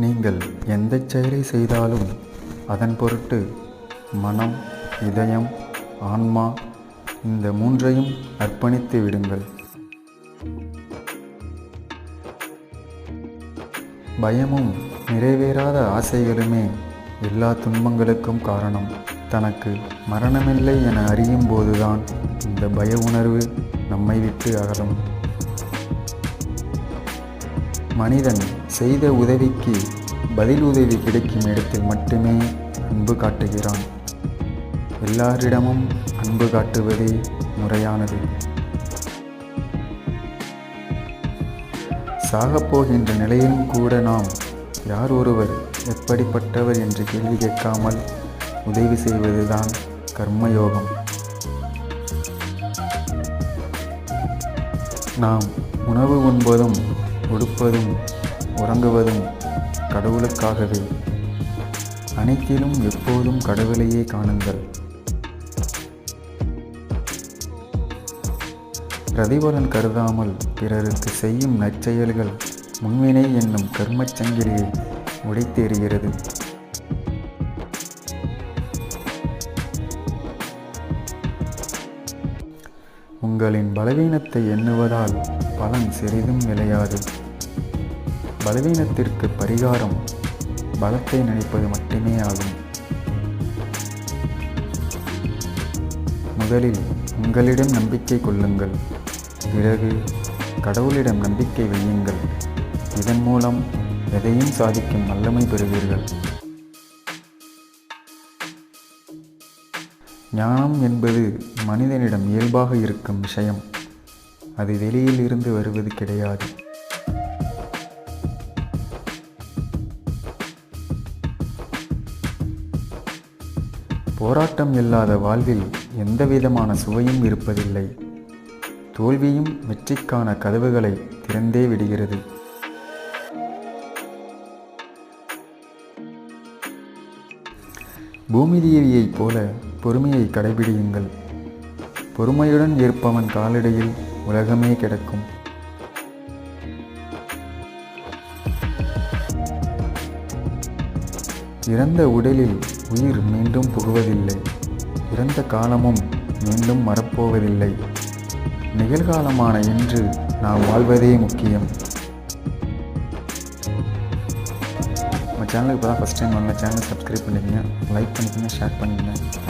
நீங்கள் எந்தச் செயலை செய்தாலும் அதன் பொருட்டு மனம், இதயம், ஆன்மா இந்த மூன்றையும் அர்ப்பணித்து விடுங்கள். பயமும் நிறைவேறாத ஆசைகளுமே எல்லா துன்பங்களுக்கும் காரணம். தனக்கு மரணமில்லை என அறியும் போதுதான் இந்த பய உணர்வு நம்மை விட்டு அகலும். மனிதன் செய்த உதவிக்கு பதில் உதவி கிடைக்கும் இடத்தில் மட்டுமே அன்பு காட்டுகிறான். எல்லாரிடமும் அன்பு காட்டுவதே முறையானது. சாகப்போகின்ற நிலையிலும் கூட நாம் யார் ஒருவர் எப்படிப்பட்டவர் என்று கேள்வி கேட்காமல் உதவி செய்வதுதான் கர்மயோகம். நாம் உணவு உண்பதும் உடுப்பதும் உறங்குவதும் கடவுளுக்காகவே. அனைத்திலும் எப்போதும் கடவுளையே காணுங்கள். பிரதிபலன் கருதாமல் பிறருக்கு செய்யும் நற்செயல்கள் முன்வினை என்னும் கர்மச் சங்கிலியை உடைத்தெறிகிறது. உங்களின் பலவீனத்தை எண்ணுவதால் பலன் சிறிதும் விளையாது. பலவீனத்திற்கு பரிகாரம் பலத்தை நினைப்பது மட்டுமே ஆகும். முதலில் உங்களிடம் நம்பிக்கை கொள்ளுங்கள். பிறகு கடவுளிடம் நம்பிக்கை வையுங்கள். இதன் மூலம் எதையும் சாதிக்கும் வல்லமை பெறுவீர்கள். ஞானம் என்பது மனிதனிடம் இயல்பாக இருக்கும் விஷயம். அது வெளியில் இருந்து வருவது கிடையாது. போராட்டம் இல்லாத வாழ்வில் எந்தவிதமான சுவையும் இருப்பதில்லை. தோல்வியும் வெற்றிக்கான கதவுகளை திறந்தே விடுகிறது. பூமி தேவியைப் போல பொறுமையை கடைபிடியுங்கள். பொறுமையுடன் இருப்பவன் காலடியில் உலகமே கிடக்கும். இறந்த உடலில் உயிர் மீண்டும் புகுவதில்லை. இறந்த காலமும் மீண்டும் வரப்போவதில்லை. நிகழ்காலமான இன்று நாம் வாழ்வதே முக்கியம். நம்ம சேனலுக்கு இப்போ தான் ஃபஸ்ட் டைம் வாங்க, சேனல் சப்ஸ்கிரைப் பண்ணிக்கங்க, லைக் பண்ணிக்கங்க, ஷேர் பண்ணிக்கங்க.